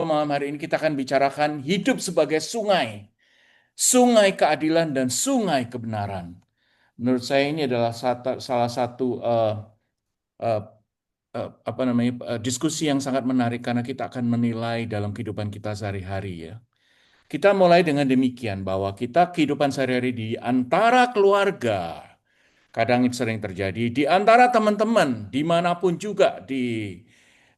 Malam hari ini kita akan bicarakan hidup sebagai sungai, sungai keadilan dan sungai kebenaran. Menurut saya ini adalah salah satu eh, diskusi yang sangat menarik karena kita akan menilai dalam kehidupan kita sehari-hari ya. Kita mulai dengan demikian bahwa kita kehidupan sehari-hari di antara keluarga, kadang itu sering terjadi di antara teman-teman, dimanapun juga di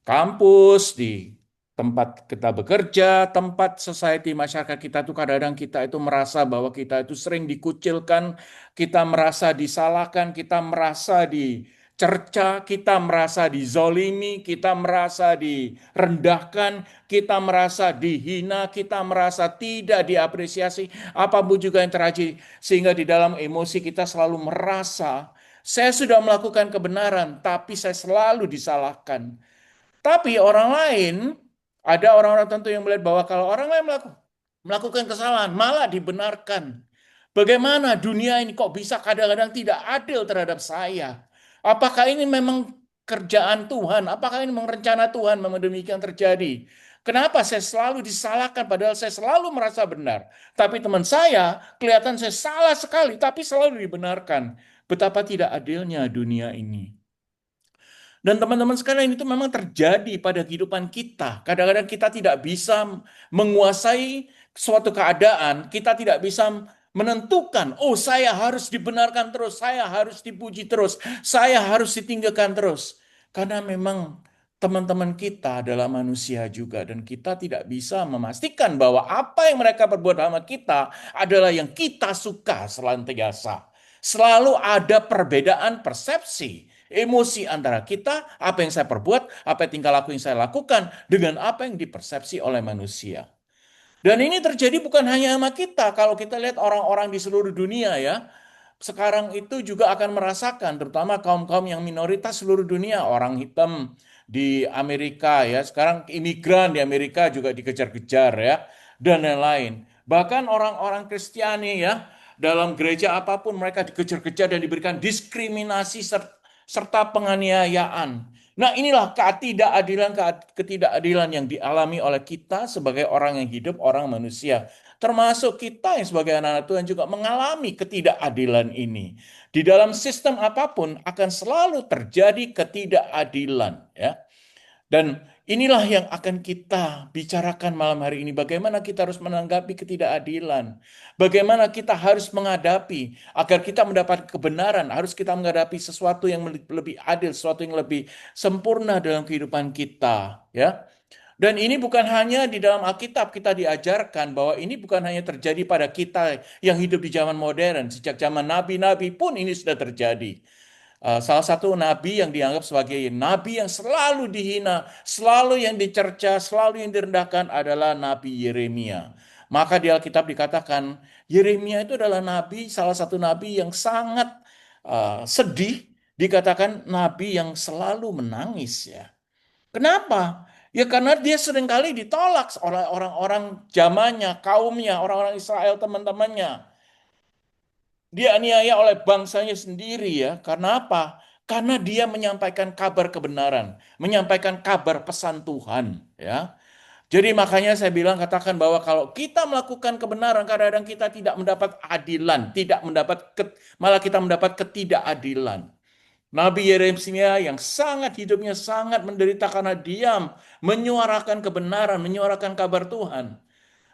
kampus, di tempat kita bekerja, tempat society masyarakat kita tuh kadang-kadang kita itu merasa bahwa kita itu sering dikucilkan, kita merasa disalahkan, kita merasa dicerca, kita merasa dizolimi, kita merasa direndahkan, kita merasa dihina, kita merasa tidak diapresiasi, apapun juga yang terjadi, sehingga di dalam emosi kita selalu merasa saya sudah melakukan kebenaran, tapi saya selalu disalahkan. Tapi orang lain, ada orang-orang tentu yang melihat bahwa kalau orang lain melakukan kesalahan, malah dibenarkan. Bagaimana dunia ini kok bisa kadang-kadang tidak adil terhadap saya? Apakah ini memang kerjaan Tuhan? Apakah ini memang rencana Tuhan memang demikian terjadi? Kenapa saya selalu disalahkan padahal saya selalu merasa benar? Tapi teman saya kelihatan saya salah sekali, tapi selalu dibenarkan. Betapa tidak adilnya dunia ini. Dan teman-teman sekalian itu memang terjadi pada kehidupan kita. Kadang-kadang kita tidak bisa menguasai suatu keadaan, kita tidak bisa menentukan, oh saya harus dibenarkan terus, saya harus dipuji terus, saya harus ditinggikan terus. Karena memang teman-teman kita adalah manusia juga dan kita tidak bisa memastikan bahwa apa yang mereka perbuat sama kita adalah yang kita suka selantiasa. Selalu ada perbedaan persepsi emosi antara kita, apa yang saya perbuat, apa tingkah laku yang saya lakukan, dengan apa yang dipersepsi oleh manusia. Dan ini terjadi bukan hanya sama kita, kalau kita lihat orang-orang di seluruh dunia ya, sekarang itu juga akan merasakan, terutama kaum-kaum yang minoritas seluruh dunia, orang hitam di Amerika ya, sekarang imigran di Amerika juga dikejar-kejar ya, dan lain-lain. Bahkan orang-orang Kristiani ya, dalam gereja apapun mereka dikejar-kejar dan diberikan diskriminasi serta penganiayaan. Nah, inilah ketidakadilan yang dialami oleh kita sebagai orang yang hidup, orang manusia. Termasuk kita yang sebagai anak-anak Tuhan juga mengalami ketidakadilan ini. Di dalam sistem apapun akan selalu terjadi ketidakadilan, ya. Dan inilah yang akan kita bicarakan malam hari ini. Bagaimana kita harus menanggapi ketidakadilan. Bagaimana kita harus menghadapi agar kita mendapat kebenaran. Harus kita menghadapi sesuatu yang lebih adil, sesuatu yang lebih sempurna dalam kehidupan kita. Ya. Dan ini bukan hanya di dalam Alkitab kita diajarkan bahwa ini bukan hanya terjadi pada kita yang hidup di zaman modern. Sejak zaman nabi-nabi pun ini sudah terjadi. Salah satu nabi yang dianggap sebagai nabi yang selalu dihina, selalu yang dicerca, selalu yang direndahkan adalah Nabi Yeremia. Maka di Alkitab dikatakan Yeremia itu adalah nabi, salah satu nabi yang sangat sedih, dikatakan nabi yang selalu menangis ya. Kenapa? Ya karena dia seringkali ditolak oleh orang-orang zamannya, kaumnya, orang-orang Israel teman-temannya. Dia aniaya oleh bangsanya sendiri ya. Karena apa? Karena dia menyampaikan kabar kebenaran, menyampaikan kabar pesan Tuhan ya. Jadi makanya saya bilang katakan bahwa kalau kita melakukan kebenaran kadang-kadang kita tidak mendapat adilan, tidak mendapat malah kita mendapat ketidakadilan. Nabi Yeremia yang sangat hidupnya sangat menderita karena diam, menyuarakan kebenaran, menyuarakan kabar Tuhan.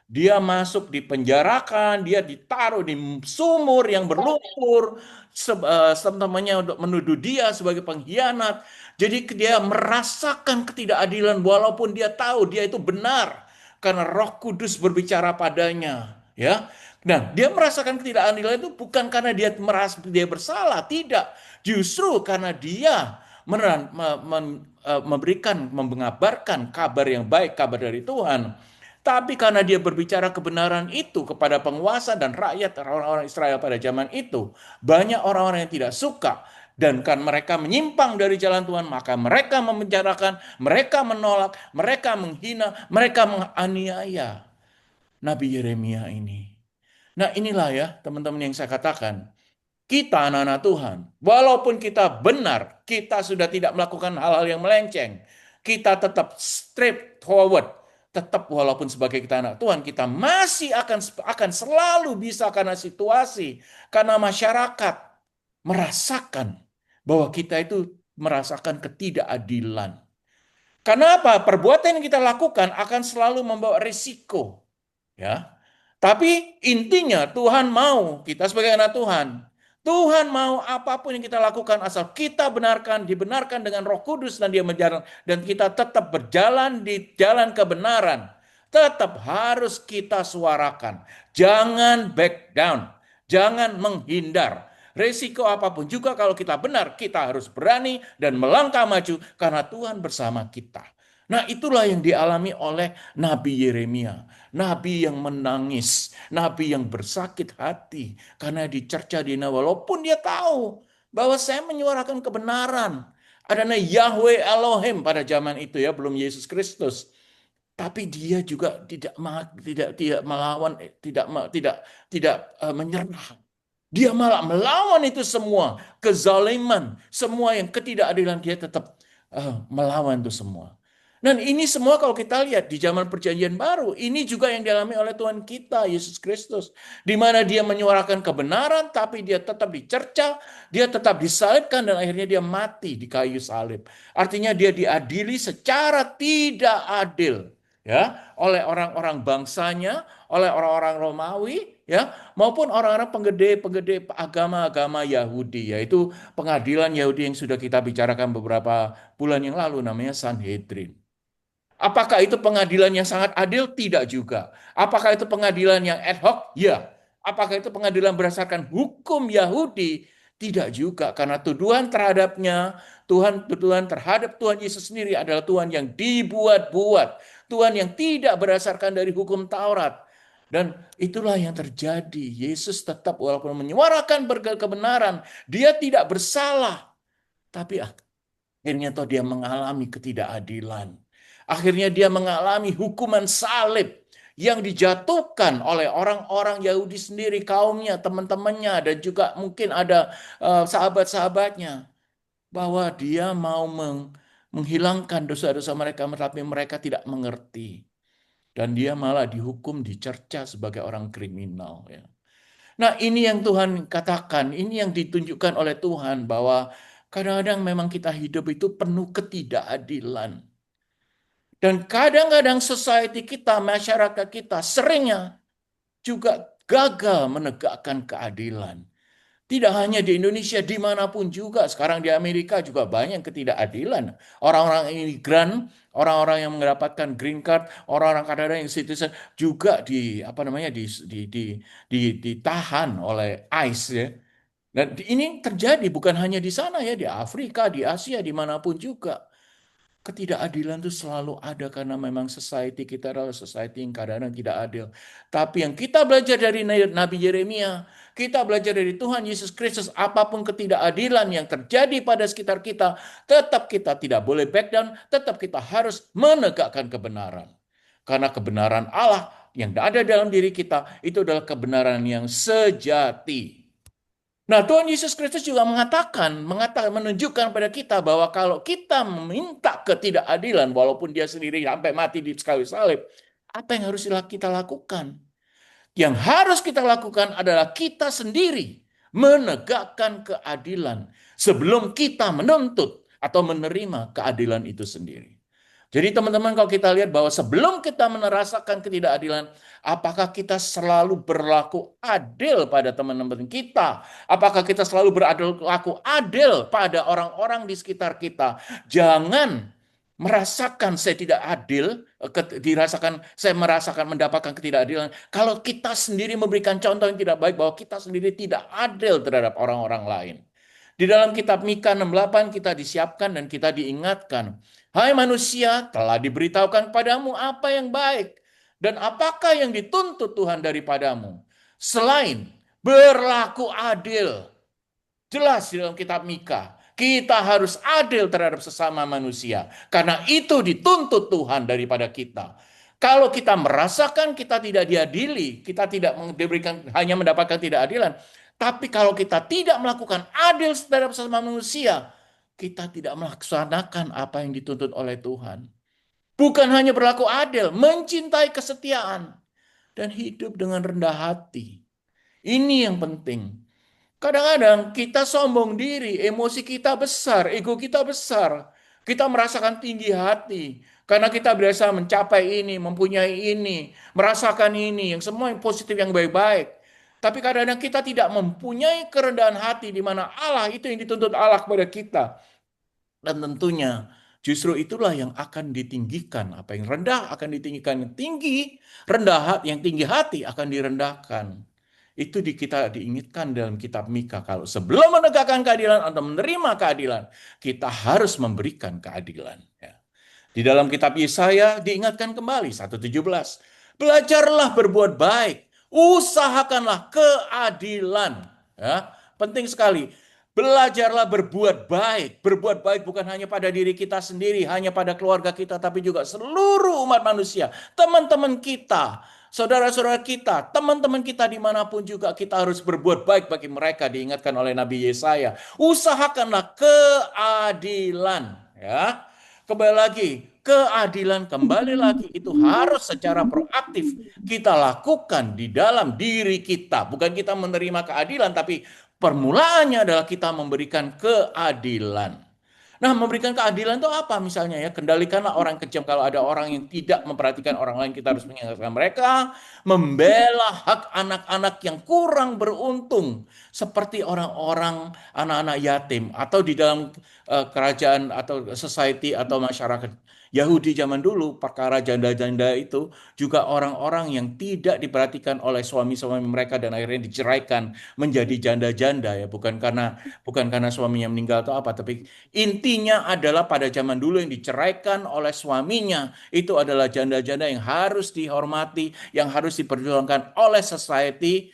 Dia masuk di penjarakan, dia ditaruh di sumur yang berlumpur, teman-temannya untuk menuduh dia sebagai pengkhianat. Jadi dia merasakan ketidakadilan walaupun dia tahu dia itu benar karena Roh Kudus berbicara padanya, ya. Nah, dia merasakan ketidakadilan itu bukan karena dia merasa dia bersalah, tidak. Justru karena dia memberikan, mengabarkan kabar yang baik, kabar dari Tuhan. Tapi karena dia berbicara kebenaran itu kepada penguasa dan rakyat orang-orang Israel pada zaman itu, banyak orang-orang yang tidak suka dan kan mereka menyimpang dari jalan Tuhan, maka mereka memenjarakan, mereka menolak, mereka menghina, mereka menganiaya Nabi Yeremia ini. Nah, inilah ya teman-teman yang saya katakan. Kita anak-anak Tuhan, walaupun kita benar, kita sudah tidak melakukan hal-hal yang melenceng, kita tetap straight forward, tetap walaupun sebagai kita anak Tuhan, kita masih akan selalu bisa karena situasi, karena masyarakat merasakan bahwa kita itu merasakan ketidakadilan. Karena apa? Perbuatan yang kita lakukan akan selalu membawa risiko, ya. Tapi intinya Tuhan mau kita sebagai anak Tuhan. Tuhan mau apapun yang kita lakukan asal kita dibenarkan dengan Roh Kudus dan Dia menjalan dan kita tetap berjalan di jalan kebenaran. Tetap harus kita suarakan. Jangan back down. Jangan menghindar. Resiko apapun juga kalau kita benar, kita harus berani dan melangkah maju karena Tuhan bersama kita. Nah, itulah yang dialami oleh Nabi Yeremia. Nabi yang menangis, nabi yang bersakit hati karena dicerca dihina walaupun dia tahu bahwa saya menyuarakan kebenaran. Ada Yahweh Elohim pada zaman itu ya, belum Yesus Kristus. Tapi dia juga tidak melawan, tidak menyerah. Dia malah melawan itu semua, kezaliman, semua yang ketidakadilan dia tetap melawan itu semua. Dan ini semua kalau kita lihat di zaman perjanjian baru, ini juga yang dialami oleh Tuhan kita, Yesus Kristus. Di mana dia menyuarakan kebenaran, tapi dia tetap dicerca, dia tetap disalibkan, dan akhirnya dia mati di kayu salib. Artinya dia diadili secara tidak adil, ya, oleh orang-orang bangsanya, oleh orang-orang Romawi, ya, maupun orang-orang penggede-penggede agama-agama Yahudi, yaitu pengadilan Yahudi yang sudah kita bicarakan beberapa bulan yang lalu, namanya Sanhedrin. Apakah itu pengadilan yang sangat adil? Tidak juga. Apakah itu pengadilan yang ad hoc? Ya. Apakah itu pengadilan berdasarkan hukum Yahudi? Tidak juga, karena tuduhan terhadapnya, tuduhan terhadap Tuhan Yesus sendiri adalah Tuhan yang dibuat-buat, Tuhan yang tidak berdasarkan dari hukum Taurat. Dan itulah yang terjadi. Yesus tetap walaupun menyuarakan kebenaran, dia tidak bersalah. Tapi akhirnya toh dia mengalami ketidakadilan. Akhirnya dia mengalami hukuman salib yang dijatuhkan oleh orang-orang Yahudi sendiri, kaumnya, teman-temannya, dan juga mungkin ada sahabat-sahabatnya. Bahwa dia mau menghilangkan dosa-dosa mereka, tapi mereka tidak mengerti. Dan dia malah dihukum, dicerca sebagai orang kriminal. Ya. Nah, ini yang Tuhan katakan, ini yang ditunjukkan oleh Tuhan bahwa kadang-kadang memang kita hidup itu penuh ketidakadilan. Dan kadang-kadang society kita, masyarakat kita seringnya juga gagal menegakkan keadilan. Tidak hanya di Indonesia, dimanapun juga. Sekarang di Amerika juga banyak ketidakadilan. Orang-orang imigran, orang-orang yang mendapatkan green card, orang-orang Kanada yang citizen juga ditahan oleh ICE ya. Dan ini terjadi bukan hanya di sana ya, di Afrika, di Asia, dimanapun juga. Ketidakadilan itu selalu ada karena memang society kita adalah society yang kadang-kadang tidak adil. Tapi yang kita belajar dari Nabi Yeremia, kita belajar dari Tuhan Yesus Kristus, apapun ketidakadilan yang terjadi pada sekitar kita, tetap kita tidak boleh back down, tetap kita harus menegakkan kebenaran. Karena kebenaran Allah yang ada dalam diri kita, itu adalah kebenaran yang sejati. Nah, Tuhan Yesus Kristus juga mengatakan, menunjukkan pada kita bahwa kalau kita meminta ketidakadilan, walaupun dia sendiri sampai mati di kayu salib, apa yang harus kita lakukan? Yang harus kita lakukan adalah kita sendiri menegakkan keadilan sebelum kita menuntut atau menerima keadilan itu sendiri. Jadi teman-teman kalau kita lihat bahwa sebelum kita merasakan ketidakadilan, apakah kita selalu berlaku adil pada teman-teman kita? Apakah kita selalu berlaku adil pada orang-orang di sekitar kita? Jangan merasakan saya tidak adil, saya merasakan mendapatkan ketidakadilan. Kalau kita sendiri memberikan contoh yang tidak baik bahwa kita sendiri tidak adil terhadap orang-orang lain. Di dalam kitab Mika 6:8 kita disiapkan dan kita diingatkan, hai manusia, telah diberitahukan kepadamu apa yang baik dan apakah yang dituntut Tuhan daripadamu. Selain berlaku adil. Jelas di dalam kitab Mika, kita harus adil terhadap sesama manusia. Karena itu dituntut Tuhan daripada kita. Kalau kita merasakan kita tidak diadili, kita tidak diberikan hanya mendapatkan tidak adilan, tapi kalau kita tidak melakukan adil terhadap sesama manusia, kita tidak melaksanakan apa yang dituntut oleh Tuhan. Bukan hanya berlaku adil, mencintai kesetiaan, dan hidup dengan rendah hati. Ini yang penting. Kadang-kadang kita sombong diri, emosi kita besar, ego kita besar. Kita merasakan tinggi hati. Karena kita biasa mencapai ini, mempunyai ini, merasakan ini, yang semua yang positif, yang baik-baik. Tapi kadang-kadang kita tidak mempunyai kerendahan hati di mana Allah itu yang dituntut Allah kepada kita. Dan tentunya justru itulah yang akan ditinggikan. Apa yang rendah akan ditinggikan. Yang tinggi, rendah hati, yang tinggi hati akan direndahkan. Itu kita diingatkan dalam kitab Mika. Kalau sebelum menegakkan keadilan atau menerima keadilan, kita harus memberikan keadilan. Ya. Di dalam kitab Yesaya diingatkan kembali 1:17. Belajarlah berbuat baik, usahakanlah keadilan. Ya, penting sekali. Belajarlah berbuat baik. Berbuat baik bukan hanya pada diri kita sendiri, hanya pada keluarga kita, tapi juga seluruh umat manusia, teman-teman kita, saudara-saudara kita, teman-teman kita dimanapun juga kita harus berbuat baik bagi mereka. Diingatkan oleh Nabi Yesaya. Usahakanlah keadilan. Ya, kembali lagi, keadilan kembali lagi itu harus secara proaktif kita lakukan di dalam diri kita. Bukan kita menerima keadilan, tapi permulaannya adalah kita memberikan keadilan. Nah, memberikan keadilan itu apa misalnya ya? Kendalikanlah orang kejam. Kalau ada orang yang tidak memperhatikan orang lain, kita harus mengingatkan mereka. Membela hak anak-anak yang kurang beruntung. Seperti orang-orang anak-anak yatim. Atau di dalam kerajaan atau society atau masyarakat Yahudi zaman dulu, perkara janda-janda itu juga orang-orang yang tidak diperhatikan oleh suami-suami mereka dan akhirnya diceraikan menjadi janda-janda ya, bukan karena suaminya meninggal atau apa, tapi intinya adalah pada zaman dulu yang diceraikan oleh suaminya itu adalah janda-janda yang harus dihormati, yang harus diperjuangkan oleh society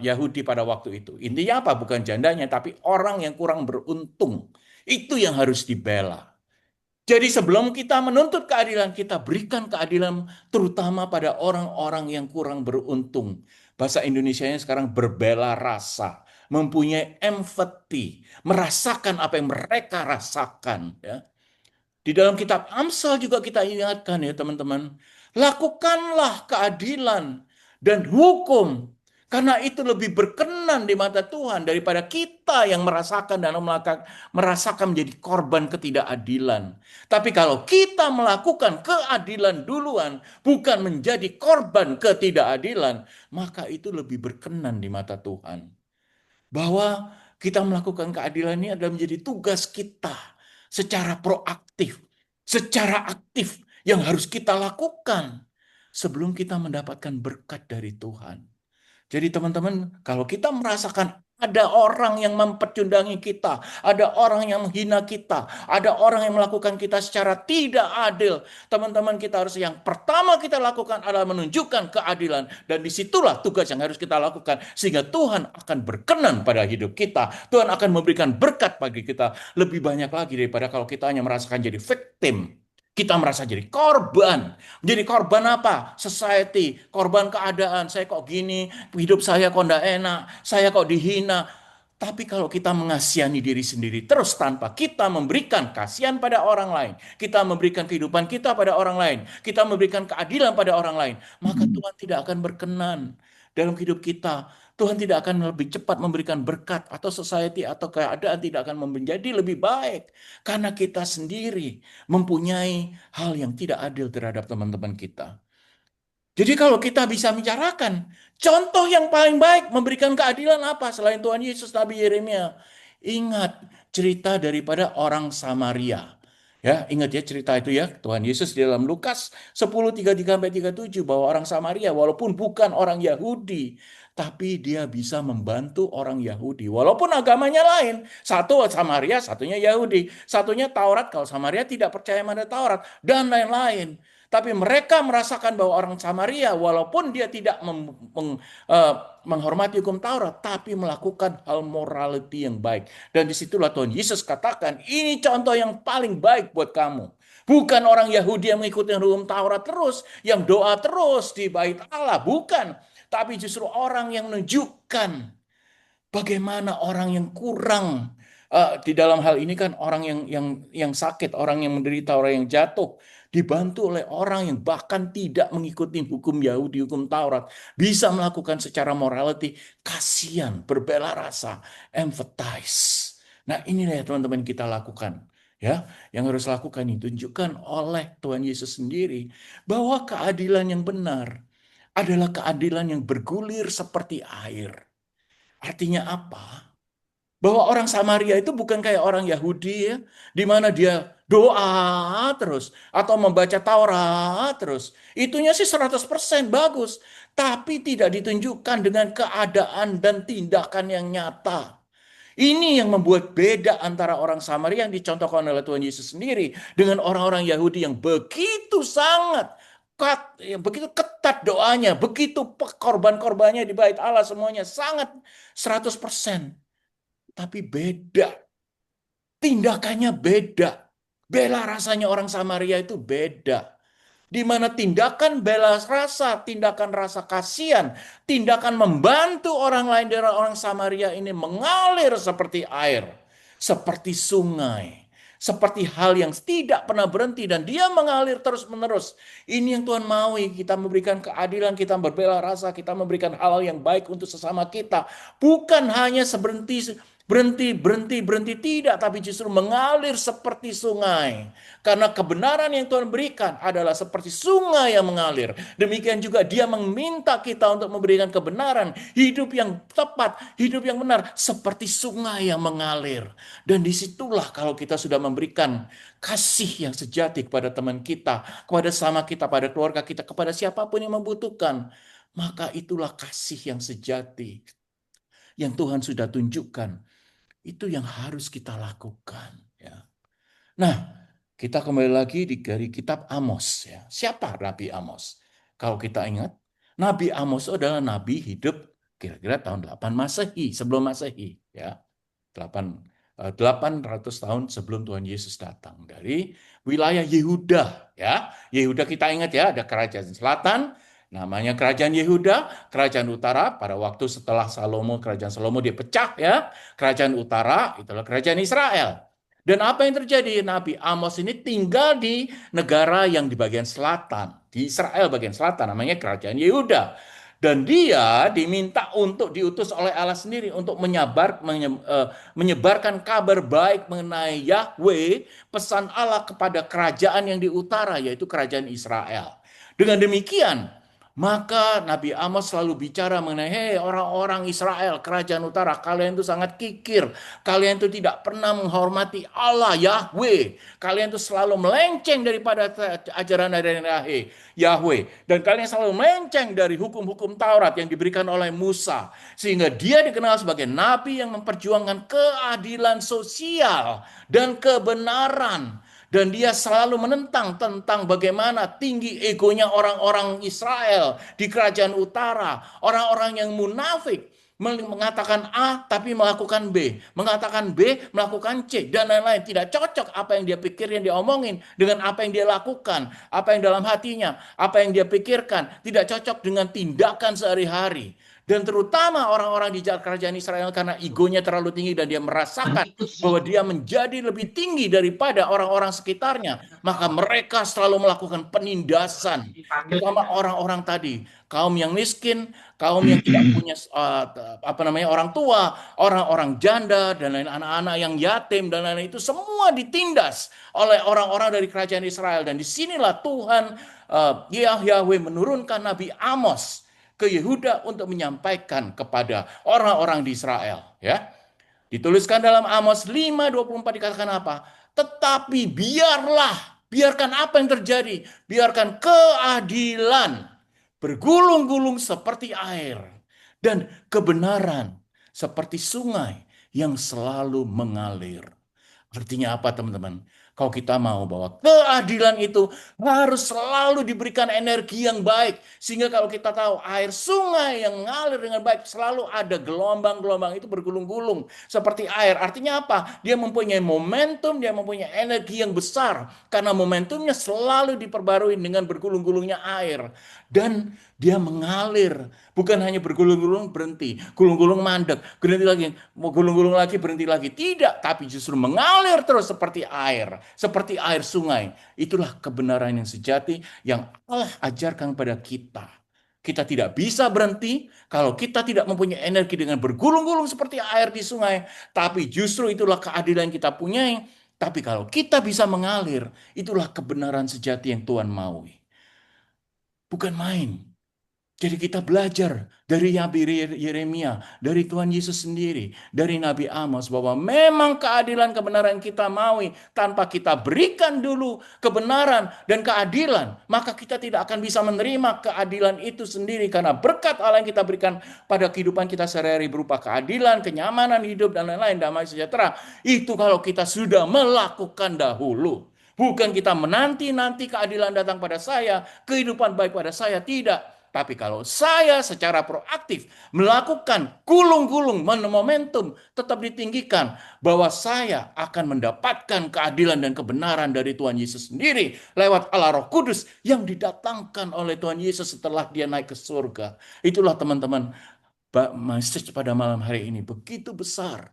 Yahudi pada waktu itu. Intinya apa? Bukan jandanya, tapi orang yang kurang beruntung. Itu yang harus dibela. Jadi sebelum kita menuntut keadilan, kita berikan keadilan terutama pada orang-orang yang kurang beruntung. Bahasa Indonesianya sekarang berbela rasa, mempunyai empati, merasakan apa yang mereka rasakan. Ya. Di dalam kitab Amsal juga kita ingatkan ya teman-teman. Lakukanlah keadilan dan hukum. Karena itu lebih berkenan di mata Tuhan daripada kita yang merasakan dan merasakan menjadi korban ketidakadilan. Tapi kalau kita melakukan keadilan duluan, bukan menjadi korban ketidakadilan, maka itu lebih berkenan di mata Tuhan. Bahwa kita melakukan keadilan ini adalah menjadi tugas kita secara proaktif, secara aktif yang harus kita lakukan sebelum kita mendapatkan berkat dari Tuhan. Jadi teman-teman, kalau kita merasakan ada orang yang mempecundangi kita, ada orang yang menghina kita, ada orang yang melakukan kita secara tidak adil. Teman-teman, kita harus yang pertama kita lakukan adalah menunjukkan keadilan. Dan disitulah tugas yang harus kita lakukan. Sehingga Tuhan akan berkenan pada hidup kita. Tuhan akan memberikan berkat bagi kita lebih banyak lagi daripada kalau kita hanya merasakan jadi victim. Kita merasa jadi korban. Jadi korban apa? Society, korban keadaan. Saya kok gini, hidup saya kok enggak enak, saya kok dihina. Tapi kalau kita mengasihani diri sendiri terus tanpa kita memberikan kasihan pada orang lain, kita memberikan kehidupan kita pada orang lain, kita memberikan keadilan pada orang lain, maka Tuhan tidak akan berkenan dalam hidup kita. Tuhan tidak akan lebih cepat memberikan berkat atau society atau keadaan tidak akan menjadi lebih baik karena kita sendiri mempunyai hal yang tidak adil terhadap teman-teman kita. Jadi kalau kita bisa bicarakan, contoh yang paling baik memberikan keadilan apa selain Tuhan Yesus, Nabi Yeremia? Ingat cerita daripada orang Samaria. Ya, ingat ya cerita itu ya. Tuhan Yesus di dalam Lukas 10:33-37 bahwa orang Samaria walaupun bukan orang Yahudi, tapi dia bisa membantu orang Yahudi. Walaupun agamanya lain. Satu Samaria, satunya Yahudi. Satunya Taurat, kalau Samaria tidak percaya pada Taurat. Dan lain-lain. Tapi mereka merasakan bahwa orang Samaria, walaupun dia tidak menghormati hukum Taurat, tapi melakukan hal morality yang baik. Dan disitulah Tuhan Yesus katakan, ini contoh yang paling baik buat kamu. Bukan orang Yahudi yang mengikuti hukum Taurat terus, yang doa terus di bait Allah. Bukan. Tapi justru orang yang menunjukkan bagaimana orang yang di dalam hal ini kan orang yang sakit, orang yang menderita, orang yang jatuh dibantu oleh orang yang bahkan tidak mengikuti hukum Yahudi, hukum Taurat, bisa melakukan secara morality, kasihan, berbela rasa, empathize. Nah, inilah ya teman-teman kita lakukan. Ya, yang harus lakukan ditunjukkan oleh Tuhan Yesus sendiri bahwa keadilan yang benar adalah keadilan yang bergulir seperti air. Artinya apa? Bahwa orang Samaria itu bukan kayak orang Yahudi ya, di mana dia doa terus atau membaca Taurat terus. Itunya sih 100% bagus, tapi tidak ditunjukkan dengan keadaan dan tindakan yang nyata. Ini yang membuat beda antara orang Samaria yang dicontohkan oleh Tuhan Yesus sendiri dengan orang-orang Yahudi yang begitu sangat begitu ketat doanya, begitu korban-korbannya di bait Allah semuanya sangat 100%. Tapi beda, tindakannya beda. Bela rasanya orang Samaria itu beda. Di mana tindakan bela rasa, tindakan rasa kasihan, tindakan membantu orang lain dari orang Samaria ini mengalir seperti air, seperti sungai, seperti hal yang tidak pernah berhenti dan dia mengalir terus-menerus. Ini yang Tuhan maui, kita memberikan keadilan, kita berbela rasa, kita memberikan hal yang baik untuk sesama kita. Bukan hanya berhenti, tidak, tapi justru mengalir seperti sungai. Karena kebenaran yang Tuhan berikan adalah seperti sungai yang mengalir. Demikian juga dia meminta kita untuk memberikan kebenaran, hidup yang tepat, hidup yang benar, seperti sungai yang mengalir. Dan disitulah kalau kita sudah memberikan kasih yang sejati kepada teman kita, kepada sama kita, pada keluarga kita, kepada siapapun yang membutuhkan, maka itulah kasih yang sejati yang Tuhan sudah tunjukkan. Itu yang harus kita lakukan. Ya. Nah, kita kembali lagi dari kitab Amos. Ya. Siapa Nabi Amos? Kalau kita ingat, Nabi Amos adalah nabi hidup kira-kira tahun 8 Masehi, sebelum Masehi. Ya. 800 tahun sebelum Tuhan Yesus datang. Dari wilayah Yehuda. Ya. Yehuda kita ingat ya, ada kerajaan selatan, namanya kerajaan Yehuda, kerajaan utara pada waktu setelah kerajaan Salomo dia pecah ya. Kerajaan utara itulah kerajaan Israel. Dan apa yang terjadi? Nabi Amos ini tinggal di negara yang di bagian selatan, di Israel bagian selatan, namanya kerajaan Yehuda. Dan dia diminta untuk diutus oleh Allah sendiri untuk menyebarkan kabar baik mengenai Yahweh, pesan Allah kepada kerajaan yang di utara, yaitu kerajaan Israel. Dengan demikian, maka Nabi Amos selalu bicara mengenai, hei orang-orang Israel, kerajaan utara, kalian itu sangat kikir. Kalian itu tidak pernah menghormati Allah, Yahweh. Kalian itu selalu melenceng daripada ajaran dari Yahweh. Dan kalian selalu melenceng dari hukum-hukum Taurat yang diberikan oleh Musa. Sehingga dia dikenal sebagai nabi yang memperjuangkan keadilan sosial dan kebenaran. Dan dia selalu menentang tentang bagaimana tinggi egonya orang-orang Israel di kerajaan utara. Orang-orang yang munafik mengatakan A tapi melakukan B. Mengatakan B melakukan C dan lain-lain. Tidak cocok apa yang dia pikir yang dia omongin dengan apa yang dia lakukan. Apa yang dalam hatinya. Apa yang dia pikirkan. Tidak cocok dengan tindakan sehari-hari. Dan terutama orang-orang di kerajaan Israel karena egonya terlalu tinggi dan dia merasakan bahwa dia menjadi lebih tinggi daripada orang-orang sekitarnya. Maka mereka selalu melakukan penindasan. Terutama orang-orang tadi. Kaum yang miskin, kaum yang tidak punya orang tua, orang-orang janda, dan lain anak-anak yang yatim, dan lain-lain itu semua ditindas oleh orang-orang dari kerajaan Israel. Dan disinilah Tuhan Yahweh menurunkan Nabi Amos ke Yehuda untuk menyampaikan kepada orang-orang di Israel. Ya, dituliskan dalam Amos 5:24 dikatakan apa? Tetapi biarkan apa yang terjadi? Biarkan keadilan bergulung-gulung seperti air dan kebenaran seperti sungai yang selalu mengalir. Artinya apa teman-teman? Kalau kita mau bahwa keadilan itu harus selalu diberikan energi yang baik. Sehingga kalau kita tahu air sungai yang mengalir dengan baik, selalu ada gelombang-gelombang itu bergulung-gulung seperti air. Artinya apa? Dia mempunyai momentum, dia mempunyai energi yang besar. Karena momentumnya selalu diperbarui dengan bergulung-gulungnya air. Dan dia mengalir. Bukan hanya bergulung-gulung berhenti. Gulung-gulung mandek. Berhenti lagi. Mau gulung-gulung lagi berhenti lagi. Tidak. Tapi justru mengalir terus seperti air. seperti air sungai. Itulah kebenaran yang sejati yang Allah ajarkan pada kita. Kita tidak bisa berhenti kalau kita tidak mempunyai energi dengan bergulung-gulung seperti air di sungai. Tapi justru itulah keadilan yang kita punyai. Tapi kalau kita bisa mengalir, itulah kebenaran sejati yang Tuhan maui. Bukan main. Jadi kita belajar dari Nabi Yeremia, dari Tuhan Yesus sendiri, dari Nabi Amos bahwa memang keadilan kebenaran kita maui tanpa kita berikan dulu kebenaran dan keadilan, maka kita tidak akan bisa menerima keadilan itu sendiri karena berkat Allah yang kita berikan pada kehidupan kita sehari-hari berupa keadilan, kenyamanan hidup dan lain-lain, damai sejahtera. Itu kalau kita sudah melakukan dahulu. Bukan kita menanti-nanti keadilan datang pada saya, kehidupan baik pada saya, tidak. Tapi kalau saya secara proaktif melakukan gulung-gulung momentum tetap ditinggikan bahwa saya akan mendapatkan keadilan dan kebenaran dari Tuhan Yesus sendiri lewat Allah Roh Kudus yang didatangkan oleh Tuhan Yesus setelah dia naik ke surga. Itulah teman-teman, message pada malam hari ini begitu besar.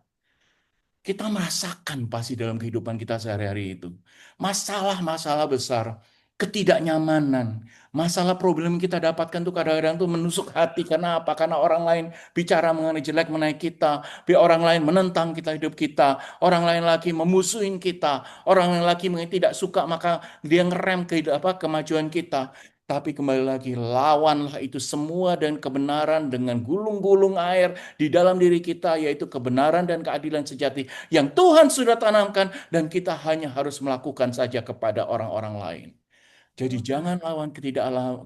Kita merasakan pasti dalam kehidupan kita sehari-hari itu. Masalah-masalah besar, ketidaknyamanan, masalah problem yang kita dapatkan tuh kadang-kadang tuh menusuk hati. Karena apa? Karena orang lain bicara mengenai jelek mengenai kita, orang lain menentang kita hidup kita, orang lain lagi memusuhin kita, orang lain lagi tidak suka maka dia ngerem kemajuan kita. Tapi kembali lagi, lawanlah itu semua dan kebenaran dengan gulung-gulung air di dalam diri kita, yaitu kebenaran dan keadilan sejati yang Tuhan sudah tanamkan dan kita hanya harus melakukan saja kepada orang-orang lain. Jadi jangan lawan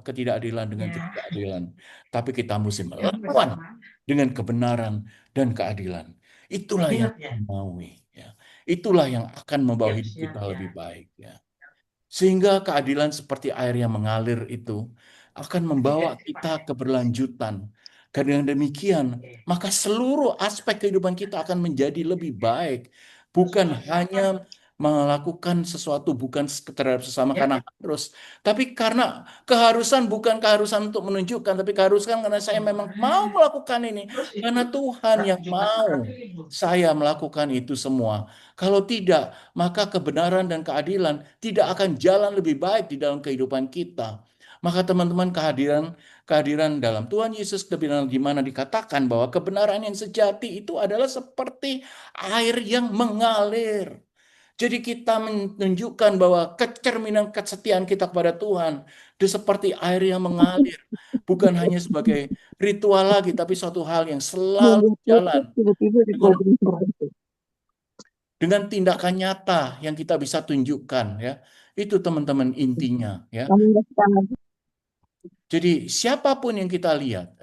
ketidakadilan dengan Ya, ketidakadilan, tapi kita mesti yang melawan pertama, dengan kebenaran dan keadilan. Itulah yang ingat ya. kita maui, ya. Itulah yang akan membawa Siap, hidup siap kita ya. lebih baik, ya. Sehingga keadilan seperti air yang mengalir itu akan membawa Tidak kita dipakai. keberlanjutan. Karena dengan demikian, Oke. maka seluruh aspek kehidupan kita akan menjadi lebih baik. Bukan hanya melakukan sesuatu bukan terhadap sesama Ya, karena harus, tapi karena keharusan, bukan keharusan untuk menunjukkan, tapi keharusan karena saya memang mau melakukan ini. terus itu Karena Tuhan yang Jumat mau berarti libur. saya melakukan itu semua. Kalau tidak, maka kebenaran dan keadilan tidak akan jalan lebih baik di dalam kehidupan kita. Maka teman-teman, kehadiran dalam Tuhan Yesus, kebenaran di mana dikatakan bahwa kebenaran yang sejati itu adalah seperti air yang mengalir. Jadi kita menunjukkan bahwa kecerminan kesetiaan kita kepada Tuhan itu seperti air yang mengalir. Bukan hanya sebagai ritual lagi, tapi suatu hal yang selalu Membuat jalan laptop tiba-tiba dengan recording terus. tindakan nyata yang kita bisa tunjukkan, ya. Itu teman-teman intinya, ya. Kamu nggak sekarang. Jadi siapapun yang kita lihat,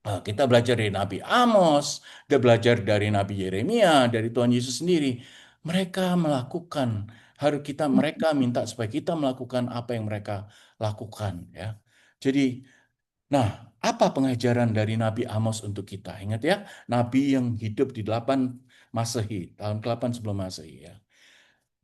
kita belajar dari Nabi Amos, kita belajar dari Nabi Yeremia, dari Tuhan Yesus sendiri. Mereka melakukan, mereka minta supaya kita melakukan apa yang mereka lakukan, ya. Jadi, nah, apa pengajaran dari Nabi Amos untuk kita? Ingat ya, Nabi yang hidup di 8 Masehi, tahun ke-8 sebelum Masehi, ya.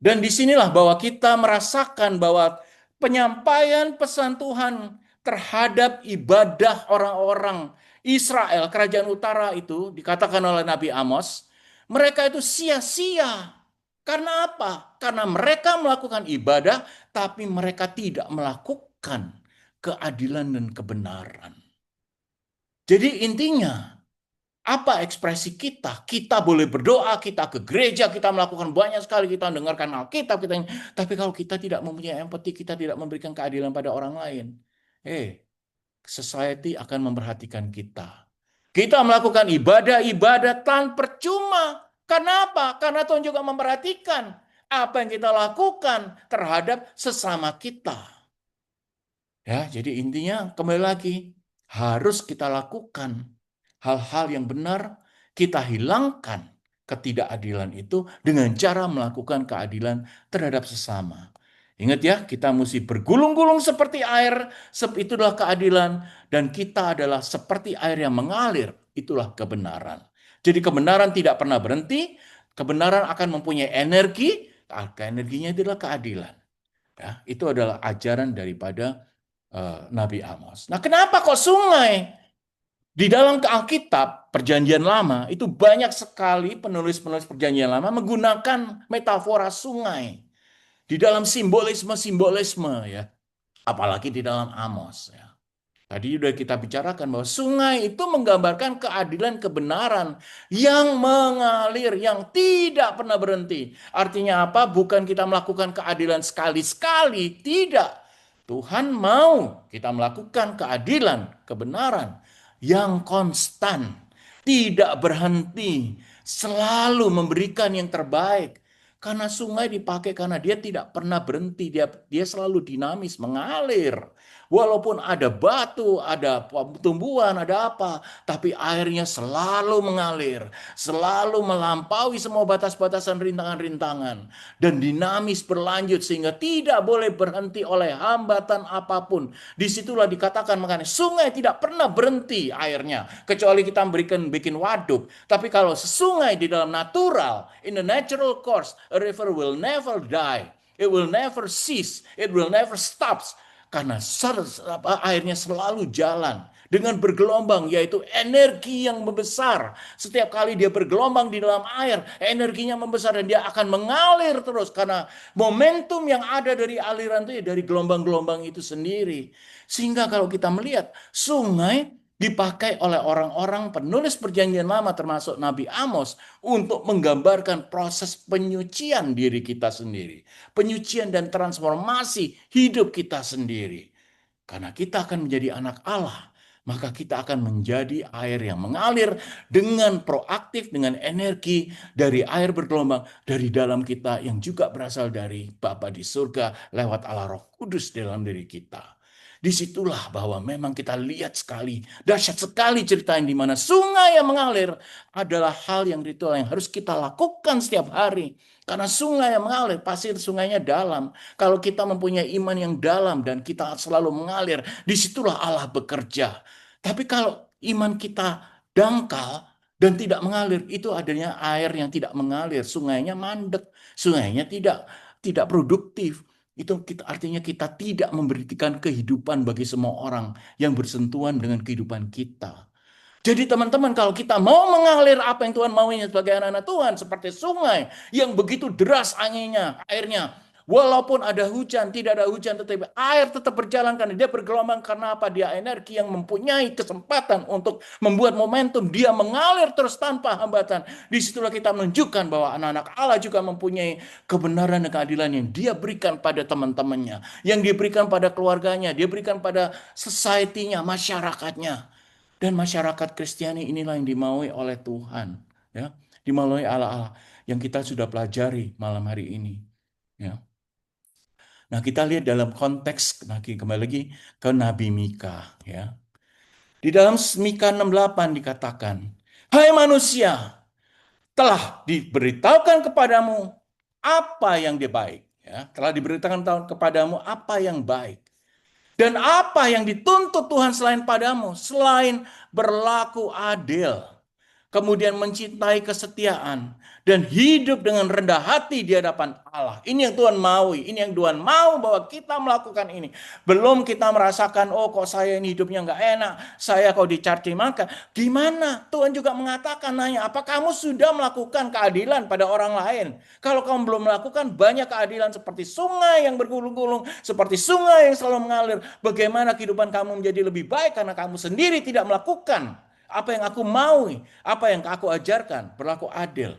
Dan disinilah bahwa kita merasakan bahwa penyampaian pesan Tuhan terhadap ibadah orang-orang Israel, kerajaan utara itu dikatakan oleh Nabi Amos, mereka itu sia-sia. Karena apa? Karena mereka melakukan ibadah, tapi mereka tidak melakukan keadilan dan kebenaran. Jadi intinya, apa ekspresi kita? Kita boleh berdoa, kita ke gereja, kita melakukan banyak sekali, kita mendengarkan Alkitab, tapi kalau kita tidak mempunyai empati, kita tidak memberikan keadilan pada orang lain, society akan memperhatikan kita. Kita melakukan ibadah-ibadah tanpa percuma. Karena apa? Karena Tuhan juga memperhatikan apa yang kita lakukan terhadap sesama kita. Ya, jadi intinya kembali lagi harus kita lakukan hal-hal yang benar, kita hilangkan ketidakadilan itu dengan cara melakukan keadilan terhadap sesama. Ingat ya, kita mesti bergulung-gulung seperti air, itulah keadilan, dan kita adalah seperti air yang mengalir, itulah kebenaran. Jadi kebenaran tidak pernah berhenti, kebenaran akan mempunyai energi, energinya adalah keadilan. Ya, itu adalah ajaran daripada Nabi Amos. Nah, kenapa kok sungai? Di dalam Alkitab, Perjanjian Lama, itu banyak sekali penulis-penulis Perjanjian Lama menggunakan metafora sungai. di dalam simbolisme-simbolisme ya, apalagi di dalam Amos ya. Tadi sudah kita bicarakan bahwa sungai itu menggambarkan keadilan kebenaran yang mengalir, yang tidak pernah berhenti. Artinya apa? Bukan kita melakukan keadilan sekali-sekali, tidak. Tuhan mau kita melakukan keadilan, kebenaran yang konstan, tidak berhenti, selalu memberikan yang terbaik. Karena sungai dipakai karena dia tidak pernah berhenti, dia selalu dinamis, mengalir. Walaupun ada batu, ada tumbuhan, ada apa, tapi airnya selalu mengalir, selalu melampaui semua batas-batasan rintangan-rintangan, dan dinamis berlanjut sehingga tidak boleh berhenti oleh hambatan apapun. Disitulah dikatakan makanya sungai tidak pernah berhenti airnya, kecuali kita bikin waduk. Tapi kalau sungai di dalam natural, in the natural course, a river will never die. It will never cease. It will never stops. Karena airnya selalu jalan dengan bergelombang, yaitu energi yang membesar. Setiap kali dia bergelombang di dalam air, energinya membesar dan dia akan mengalir terus karena momentum yang ada dari aliran itu ya dari gelombang-gelombang itu sendiri. Sehingga kalau kita melihat sungai dipakai oleh orang-orang penulis Perjanjian Lama termasuk Nabi Amos untuk menggambarkan proses penyucian diri kita sendiri, penyucian dan transformasi hidup kita sendiri. Karena kita akan menjadi anak Allah, maka kita akan menjadi air yang mengalir dengan proaktif, dengan energi dari air bergelombang dari dalam kita yang juga berasal dari Bapa di surga lewat Allah Roh Kudus dalam diri kita. Disitulah bahwa memang kita lihat sekali, dahsyat sekali cerita yang di mana sungai yang mengalir adalah hal yang ritual yang harus kita lakukan setiap hari. Karena sungai yang mengalir, pasir sungainya dalam. Kalau kita mempunyai iman yang dalam dan kita selalu mengalir, disitulah Allah bekerja. Tapi kalau iman kita dangkal dan tidak mengalir, itu adanya air yang tidak mengalir, sungainya mandek, sungainya tidak produktif. Itu artinya kita tidak memberikan kehidupan bagi semua orang yang bersentuhan dengan kehidupan kita. Jadi teman-teman, kalau kita mau mengalir apa yang Tuhan maunya sebagai anak-anak Tuhan, seperti sungai yang begitu deras anginnya, airnya, walaupun ada hujan, tidak ada hujan, tetapi air tetap berjalan karena dia bergelombang. Karena apa? Dia energi yang mempunyai kesempatan untuk membuat momentum. Dia mengalir terus tanpa hambatan. Disitulah kita menunjukkan bahwa anak-anak Allah juga mempunyai kebenaran dan keadilan yang dia berikan pada teman-temannya, yang diberikan pada keluarganya, dia berikan pada society-nya, masyarakatnya. Dan masyarakat Kristiani inilah yang dimaui oleh Tuhan, ya, dimaui Allah yang kita sudah pelajari malam hari ini, ya. Nah, kita lihat dalam konteks kembali lagi ke Nabi Mika, ya. Di dalam Mika 6:8 dikatakan, "Hai manusia, telah diberitahukan kepadamu apa yang dia baik." Ya, telah diberitakan kepadamu apa yang baik. Dan apa yang dituntut Tuhan selain padamu? Selain berlaku adil, kemudian mencintai kesetiaan, dan hidup dengan rendah hati di hadapan Allah. Ini yang Tuhan mau. Ini yang Tuhan mau bahwa kita melakukan ini. Belum kita merasakan, oh kok saya ini hidupnya nggak enak, saya kok dicaci maka. Gimana? Tuhan juga mengatakan, nanya, apa kamu sudah melakukan keadilan pada orang lain? Kalau kamu belum melakukan banyak keadilan seperti sungai yang bergulung-gulung, seperti sungai yang selalu mengalir, bagaimana kehidupan kamu menjadi lebih baik karena kamu sendiri tidak melakukan apa yang aku mau, apa yang aku ajarkan, berlaku adil.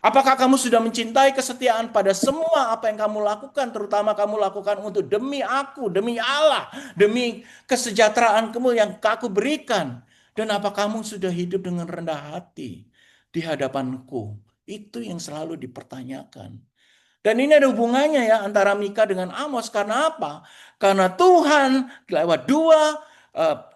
Apakah kamu sudah mencintai kesetiaan pada semua apa yang kamu lakukan, terutama kamu lakukan untuk demi aku, demi Allah, demi kesejahteraan kamu yang aku berikan. Dan apa kamu sudah hidup dengan rendah hati di hadapanku? Itu yang selalu dipertanyakan. Dan ini ada hubungannya ya antara Mika dengan Amos. Karena apa? Karena Tuhan lewat dua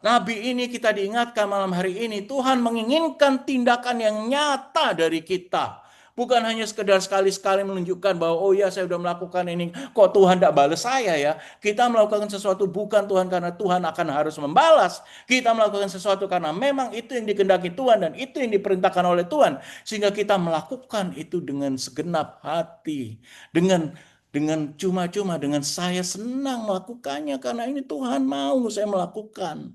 nabi ini kita diingatkan malam hari ini. Tuhan menginginkan tindakan yang nyata dari kita. Bukan hanya sekedar sekali-sekali menunjukkan bahwa oh ya saya sudah melakukan ini. Kok Tuhan tidak balas saya ya. Kita melakukan sesuatu bukan Tuhan karena Tuhan akan harus membalas. Kita melakukan sesuatu karena memang itu yang dikehendaki Tuhan dan itu yang diperintahkan oleh Tuhan. Sehingga kita melakukan itu dengan segenap hati. Dengan cuma-cuma, dengan saya senang melakukannya karena ini Tuhan mau saya melakukan.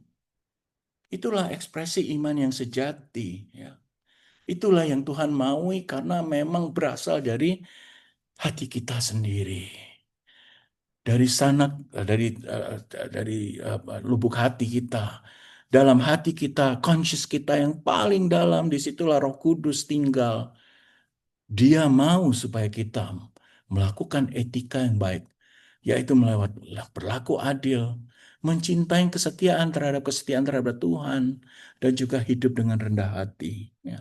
Itulah ekspresi iman yang sejati. Ya. Itulah yang Tuhan maui karena memang berasal dari hati kita sendiri. dari sana, dari lubuk hati kita, dalam hati kita, conscious kita yang paling dalam, disitulah Roh Kudus tinggal. Dia mau supaya kita melakukan etika yang baik, yaitu melewat berlaku adil, mencintai kesetiaan terhadap Tuhan, dan juga hidup dengan rendah hati. Ya.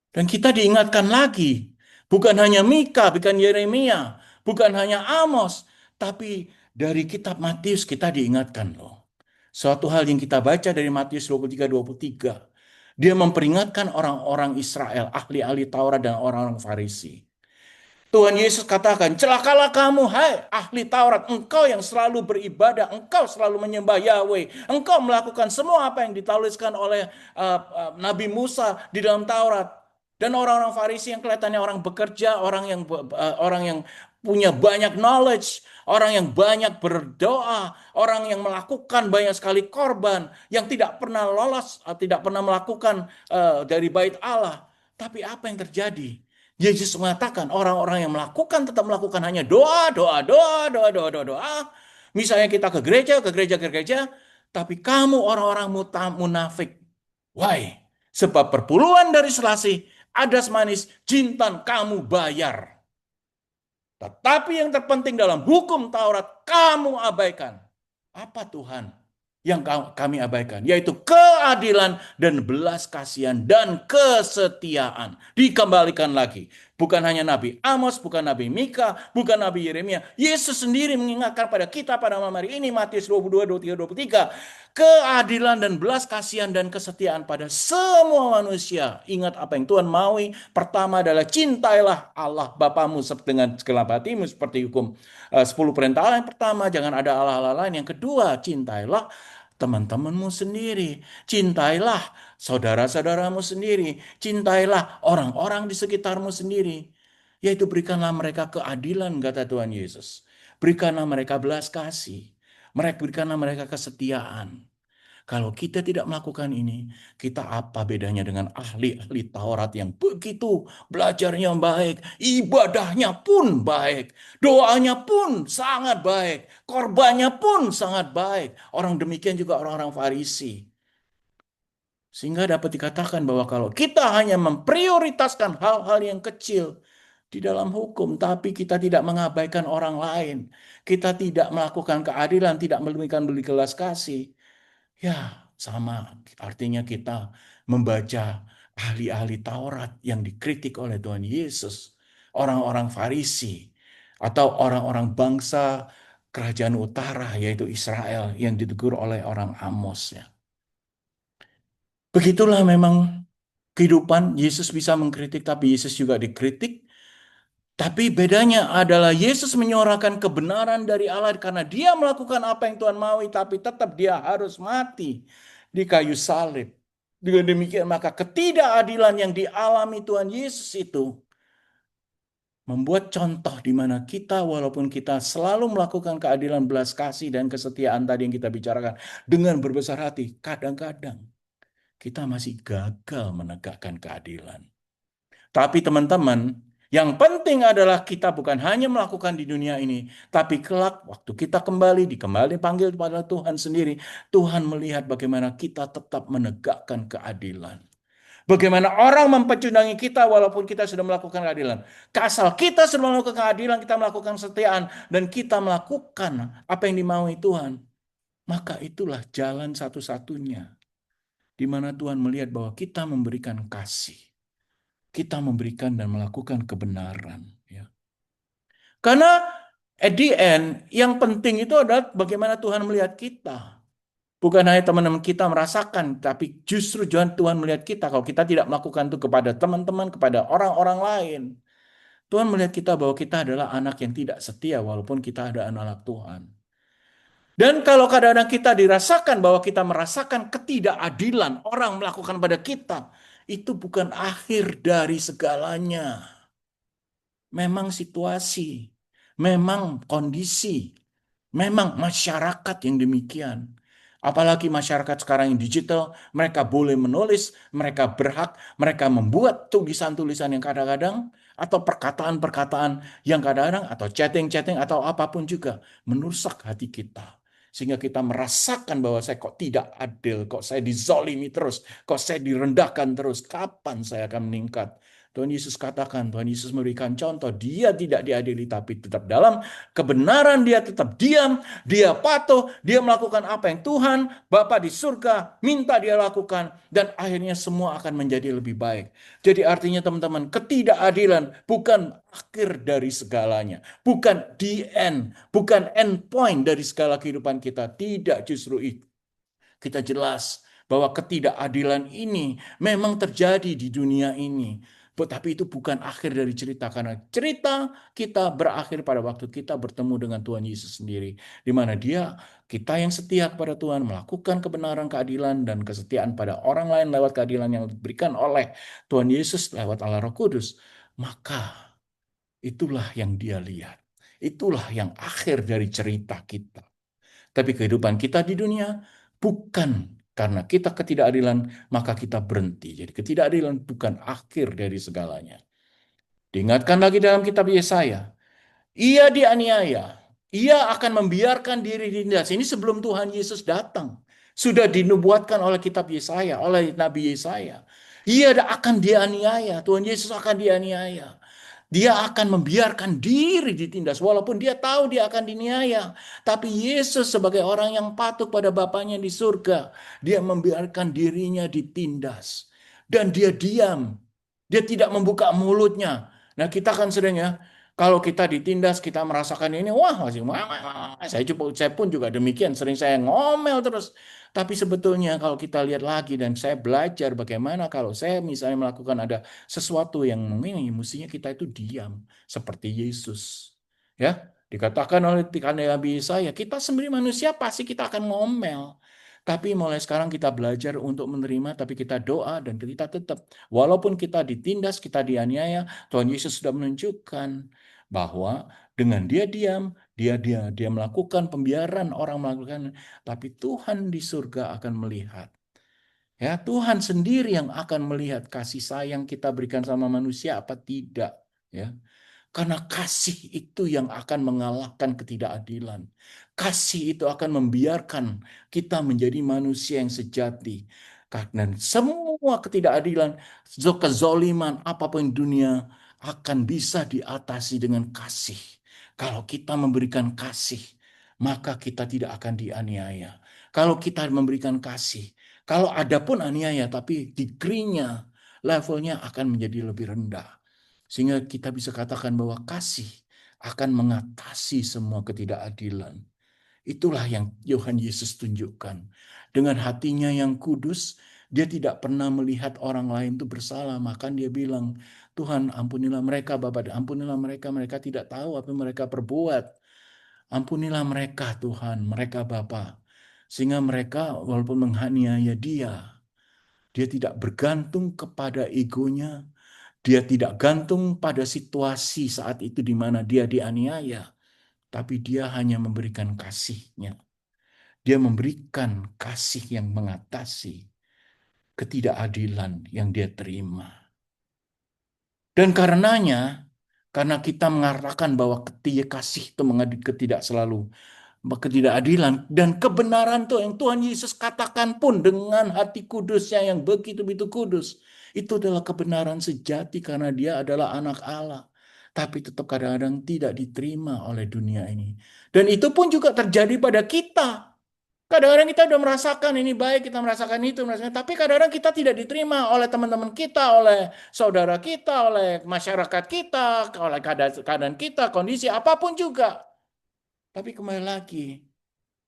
Dan kita diingatkan lagi, bukan hanya Mika, bukan Yeremia, bukan hanya Amos, tapi dari kitab Matius kita diingatkan loh. Suatu hal yang kita baca dari Matius 23-23, dia memperingatkan orang-orang Israel, ahli-ahli Taurat dan orang-orang Farisi. Tuhan Yesus katakan, celakalah kamu, hai ahli Taurat, engkau yang selalu beribadah, engkau selalu menyembah Yahweh, engkau melakukan semua apa yang dituliskan oleh Nabi Musa di dalam Taurat. Dan orang-orang Farisi yang kelihatannya orang bekerja, orang yang punya banyak knowledge, orang yang banyak berdoa, orang yang melakukan banyak sekali korban, yang tidak pernah lolos, tidak pernah melakukan dari bait Allah. Tapi apa yang terjadi? Yesus mengatakan orang-orang yang melakukan tetap melakukan hanya doa, doa, doa, doa, doa, doa, doa. Misalnya kita ke gereja, ke gereja, ke gereja, tapi kamu orang-orang munafik. Why? Sebab perpuluhan dari selasih, adas manis, jintan kamu bayar. Tetapi yang terpenting dalam hukum Taurat kamu abaikan. Apa Tuhan yang kami abaikan? Yaitu keadilan dan belas kasihan dan kesetiaan. Dikembalikan lagi. Bukan hanya Nabi Amos, bukan Nabi Mika, bukan Nabi Yeremia. Yesus sendiri mengingatkan pada kita pada malam hari ini, Matius 22, 23, 23. Keadilan dan belas kasihan dan kesetiaan pada semua manusia. Ingat apa yang Tuhan maui. Pertama adalah cintailah Allah Bapamu dengan segenap hatimu seperti hukum 10 perintah Allah. Yang pertama, jangan ada Allah-Allah lain. Yang kedua, cintailah teman-temanmu sendiri. Cintailah saudara-saudaramu sendiri. Cintailah orang-orang di sekitarmu sendiri. Yaitu berikanlah mereka keadilan, kata Tuhan Yesus. Berikanlah mereka belas kasih. Berikanlah mereka kesetiaan. Kalau kita tidak melakukan ini, kita apa bedanya dengan ahli-ahli Taurat yang begitu belajarnya baik, ibadahnya pun baik, doanya pun sangat baik, korbannya pun sangat baik. Orang demikian juga orang-orang Farisi. Sehingga dapat dikatakan bahwa kalau kita hanya memprioritaskan hal-hal yang kecil di dalam hukum, tapi kita tidak mengabaikan orang lain, kita tidak melakukan keadilan, tidak memberikan belas kasih, ya, sama. Artinya kita membaca ahli-ahli Taurat yang dikritik oleh Tuhan Yesus, orang-orang Farisi, atau orang-orang bangsa kerajaan utara, yaitu Israel, yang ditegur oleh orang Amos. Ya. Begitulah memang kehidupan. Yesus bisa mengkritik, tapi Yesus juga dikritik. Tapi bedanya adalah Yesus menyuarakan kebenaran dari Allah karena dia melakukan apa yang Tuhan mau, tapi tetap dia harus mati di kayu salib. Dengan demikian maka ketidakadilan yang dialami Tuhan Yesus itu membuat contoh di mana kita walaupun kita selalu melakukan keadilan, belas kasih dan kesetiaan tadi yang kita bicarakan dengan berbesar hati, kadang-kadang kita masih gagal menegakkan keadilan. Tapi teman-teman, yang penting adalah kita bukan hanya melakukan di dunia ini, tapi kelak waktu kita kembali panggil kepada Tuhan sendiri, Tuhan melihat bagaimana kita tetap menegakkan keadilan. Bagaimana orang mempecundangi kita walaupun kita sudah melakukan keadilan. Asal kita sudah melakukan keadilan, kita melakukan kesetiaan, dan kita melakukan apa yang dimaui Tuhan. Maka itulah jalan satu-satunya di mana Tuhan melihat bahwa kita memberikan kasih. Kita memberikan dan melakukan kebenaran. Ya. Karena at the end, yang penting itu adalah bagaimana Tuhan melihat kita. Bukan hanya teman-teman kita merasakan, tapi justru Tuhan melihat kita. Kalau kita tidak melakukan itu kepada teman-teman, kepada orang-orang lain. Tuhan melihat kita bahwa kita adalah anak yang tidak setia walaupun kita ada anak Tuhan. Dan kalau kadang-kadang kita dirasakan bahwa kita merasakan ketidakadilan orang melakukan pada kita, itu bukan akhir dari segalanya. Memang situasi, memang kondisi, memang masyarakat yang demikian. Apalagi masyarakat sekarang yang digital, mereka boleh menulis, mereka berhak, mereka membuat tulisan-tulisan yang kadang-kadang, atau perkataan-perkataan yang kadang-kadang, atau chatting-chatting, atau apapun juga, merusak hati kita. Sehingga kita merasakan bahwa saya kok tidak adil, kok saya dizolimi terus, kok saya direndahkan terus, kapan saya akan meningkat? Tuhan Yesus katakan, Tuhan Yesus memberikan contoh, dia tidak diadili tapi tetap dalam kebenaran, dia tetap diam, dia patuh, dia melakukan apa yang Tuhan, Bapa di surga, minta dia lakukan. Dan akhirnya semua akan menjadi lebih baik. Jadi artinya teman-teman, ketidakadilan bukan akhir dari segalanya. Bukan the end, bukan end point dari segala kehidupan kita. Tidak, justru itu. Kita jelas bahwa ketidakadilan ini memang terjadi di dunia ini. Tapi itu bukan akhir dari cerita, karena cerita kita berakhir pada waktu kita bertemu dengan Tuhan Yesus sendiri, di mana Dia, kita yang setia kepada Tuhan, melakukan kebenaran, keadilan, dan kesetiaan pada orang lain lewat keadilan yang diberikan oleh Tuhan Yesus lewat Allah Roh Kudus. Maka itulah yang Dia lihat. Itulah yang akhir dari cerita kita. Tapi kehidupan kita di dunia bukan karena kita ketidakadilan, maka kita berhenti. Jadi ketidakadilan bukan akhir dari segalanya. Diingatkan lagi dalam kitab Yesaya, ia dianiaya, ia akan membiarkan diri ditindas. Ini sebelum Tuhan Yesus datang. Sudah dinubuatkan oleh kitab Yesaya, oleh Nabi Yesaya. Ia akan dianiaya, Tuhan Yesus akan dianiaya. Dia akan membiarkan diri ditindas walaupun dia tahu dia akan diniaya. Tapi Yesus sebagai orang yang patuh pada Bapaknya di surga, dia membiarkan dirinya ditindas. Dan dia diam. Dia tidak membuka mulutnya. Nah, kita kan sering ya, kalau kita ditindas, kita merasakan ini, wah masih saya pun juga demikian, sering saya ngomel terus. Tapi sebetulnya kalau kita lihat lagi dan saya belajar bagaimana kalau saya misalnya melakukan ada sesuatu yang ini, mestinya kita itu diam seperti Yesus. Ya, dikatakan oleh Nabi Yesaya, kita sendiri manusia pasti kita akan ngomel. Tapi mulai sekarang kita belajar untuk menerima, tapi kita doa dan kita tetap, walaupun kita ditindas, kita dianiaya, Tuhan Yesus sudah menunjukkan bahwa dengan dia diam, dia melakukan pembiaran orang melakukan, tapi Tuhan di surga akan melihat. Ya, Tuhan sendiri yang akan melihat kasih sayang kita berikan sama manusia apa tidak, ya. Karena kasih itu yang akan mengalahkan ketidakadilan. Kasih itu akan membiarkan kita menjadi manusia yang sejati. Karena semua ketidakadilan, kezoliman, apapun dunia akan bisa diatasi dengan kasih. Kalau kita memberikan kasih, maka kita tidak akan dianiaya. Kalau kita memberikan kasih, kalau ada pun aniaya, tapi degree-nya, levelnya akan menjadi lebih rendah. Sehingga kita bisa katakan bahwa kasih akan mengatasi semua ketidakadilan. Itulah yang Tuhan Yesus tunjukkan. Dengan hatinya yang kudus, dia tidak pernah melihat orang lain itu bersalah. Maka dia bilang, Tuhan ampunilah mereka, Bapa, ampunilah mereka, mereka tidak tahu apa yang mereka perbuat. Ampunilah mereka Tuhan, mereka Bapa. Sehingga mereka walaupun menghaniaya dia tidak bergantung kepada egonya, dia tidak gantung pada situasi saat itu di mana dia dianiaya, tapi dia hanya memberikan kasihnya. Dia memberikan kasih yang mengatasi ketidakadilan yang dia terima. Dan karenanya, karena kita mengatakan bahwa kasih itu ketidak selalu ketidakadilan dan kebenaran tuh yang Tuhan Yesus katakan pun dengan hati kudusnya yang begitu-begitu kudus. Itu adalah kebenaran sejati karena dia adalah anak Allah. Tapi tetap kadang-kadang tidak diterima oleh dunia ini. Dan itu pun juga terjadi pada kita. Kadang-kadang kita udah merasakan ini baik, kita merasakan itu, merasakan, tapi kadang-kadang kita tidak diterima oleh teman-teman kita, oleh saudara kita, oleh masyarakat kita, oleh keadaan kita, kondisi apapun juga. Tapi kembali lagi,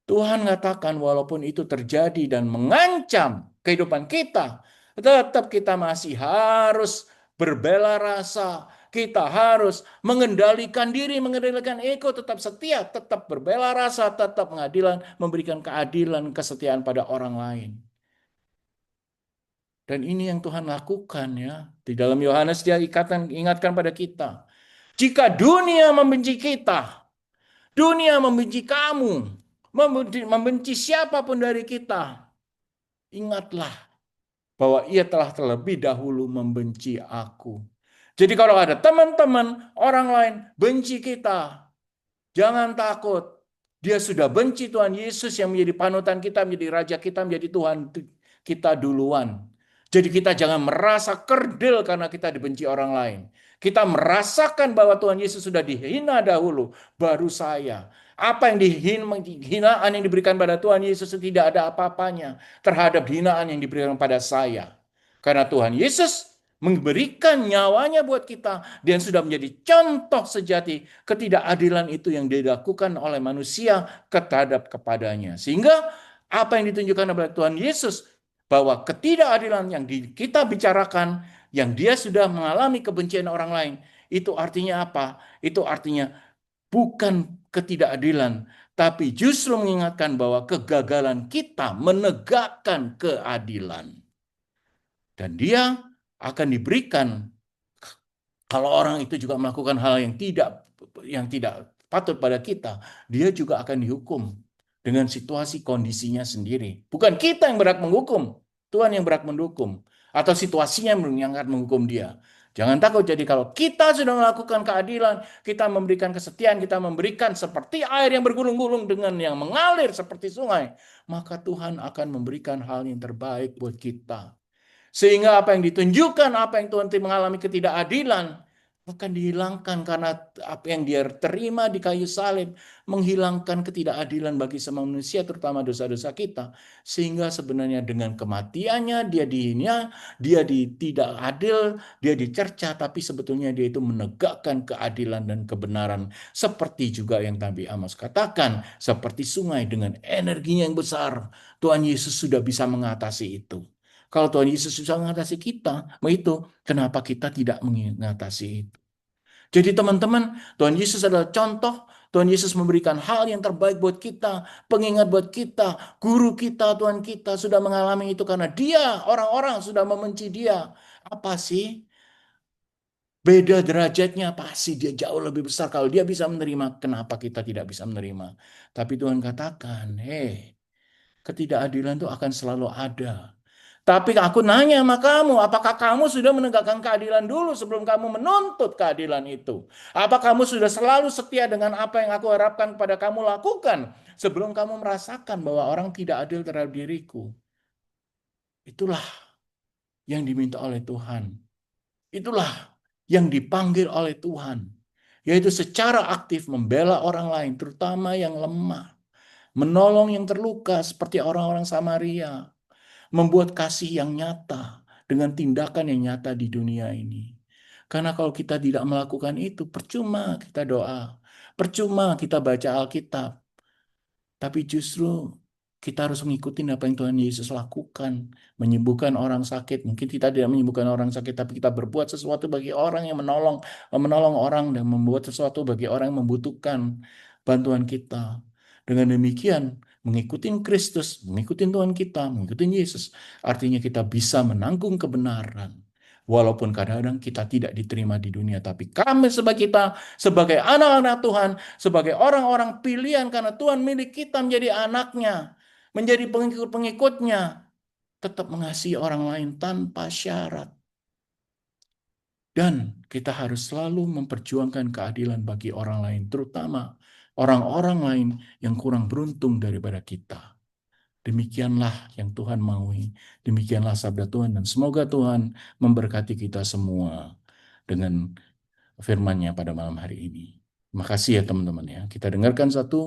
Tuhan katakan walaupun itu terjadi dan mengancam kehidupan kita, tetap kita masih harus berbela rasa. Kita harus mengendalikan diri, mengendalikan ego, tetap setia, tetap berbela rasa, tetap pengadilan, memberikan keadilan, kesetiaan pada orang lain. Dan ini yang Tuhan lakukan ya. Di dalam Yohanes dia ingatkan pada kita. Jika dunia membenci kita, dunia membenci kamu. membenci siapapun dari kita, ingatlah bahwa ia telah terlebih dahulu membenci aku. Jadi kalau ada teman-teman orang lain benci kita, jangan takut. Dia sudah benci Tuhan Yesus yang menjadi panutan kita, menjadi raja kita, menjadi Tuhan kita duluan. Jadi kita jangan merasa kerdil karena kita dibenci orang lain. Kita merasakan bahwa Tuhan Yesus sudah dihina dahulu, baru saya. Apa yang hinaan yang diberikan pada Tuhan Yesus tidak ada apa-apanya terhadap hinaan yang diberikan pada saya. Karena Tuhan Yesus memberikan nyawanya buat kita dan sudah menjadi contoh sejati ketidakadilan itu yang dilakukan oleh manusia terhadap kepadanya. Sehingga apa yang ditunjukkan oleh Tuhan Yesus bahwa ketidakadilan yang kita bicarakan, yang dia sudah mengalami kebencian orang lain, itu artinya apa? Itu artinya bukan ketidakadilan, tapi justru mengingatkan bahwa kegagalan kita menegakkan keadilan. Dan dia akan diberikan kalau orang itu juga melakukan hal yang tidak patut pada kita, dia juga akan dihukum dengan situasi kondisinya sendiri. Bukan kita yang berhak menghukum, Tuhan yang berhak menghukum, atau situasinya yang akan menghukum dia. Jangan takut, jadi kalau kita sudah melakukan keadilan, kita memberikan kesetiaan, kita memberikan seperti air yang bergulung-gulung dengan yang mengalir seperti sungai, maka Tuhan akan memberikan hal yang terbaik buat kita. Sehingga apa yang ditunjukkan, apa yang Tuhan mengalami ketidakadilan, bukan dihilangkan karena apa yang dia terima di kayu salib menghilangkan ketidakadilan bagi semua manusia, terutama dosa-dosa kita. Sehingga sebenarnya dengan kematiannya dia dihina, dia tidak adil, dia dicerca, tapi sebetulnya dia itu menegakkan keadilan dan kebenaran. Seperti juga yang Nabi Amos katakan, seperti sungai dengan energinya yang besar, Tuhan Yesus sudah bisa mengatasi itu. Kalau Tuhan Yesus bisa mengatasi kita, itu kenapa kita tidak mengatasi itu? Jadi teman-teman, Tuhan Yesus adalah contoh. Tuhan Yesus memberikan hal yang terbaik buat kita, pengingat buat kita, guru kita, Tuhan kita sudah mengalami itu karena dia, orang-orang sudah membenci dia. Apa sih? Beda derajatnya, pasti dia jauh lebih besar. Kalau dia bisa menerima, kenapa kita tidak bisa menerima? Tapi Tuhan katakan, ketidakadilan itu akan selalu ada. Tapi aku nanya sama kamu, apakah kamu sudah menegakkan keadilan dulu sebelum kamu menuntut keadilan itu? Apa kamu sudah selalu setia dengan apa yang aku harapkan kepada kamu lakukan sebelum kamu merasakan bahwa orang tidak adil terhadap diriku? Itulah yang diminta oleh Tuhan. Itulah yang dipanggil oleh Tuhan. Yaitu secara aktif membela orang lain, terutama yang lemah. Menolong yang terluka seperti orang-orang Samaria. Membuat kasih yang nyata dengan tindakan yang nyata di dunia ini. Karena kalau kita tidak melakukan itu, percuma kita doa, percuma kita baca Alkitab, tapi justru kita harus mengikuti apa yang Tuhan Yesus lakukan, menyembuhkan orang sakit. Mungkin kita tidak menyembuhkan orang sakit, tapi kita berbuat sesuatu bagi orang yang menolong orang dan membuat sesuatu bagi orang yang membutuhkan bantuan kita. Dengan demikian, mengikuti Kristus, mengikuti Tuhan kita, mengikuti Yesus, artinya kita bisa menanggung kebenaran. Walaupun kadang-kadang kita tidak diterima di dunia, tapi kami sebagai anak-anak Tuhan, sebagai orang-orang pilihan karena Tuhan milik kita menjadi anaknya, menjadi pengikut-pengikutnya, tetap mengasihi orang lain tanpa syarat. Dan kita harus selalu memperjuangkan keadilan bagi orang lain, terutama orang-orang lain yang kurang beruntung daripada kita. Demikianlah yang Tuhan maui, demikianlah sabda Tuhan, dan semoga Tuhan memberkati kita semua dengan firman-Nya pada malam hari ini. Terima kasih ya teman-teman ya. Kita dengarkan satu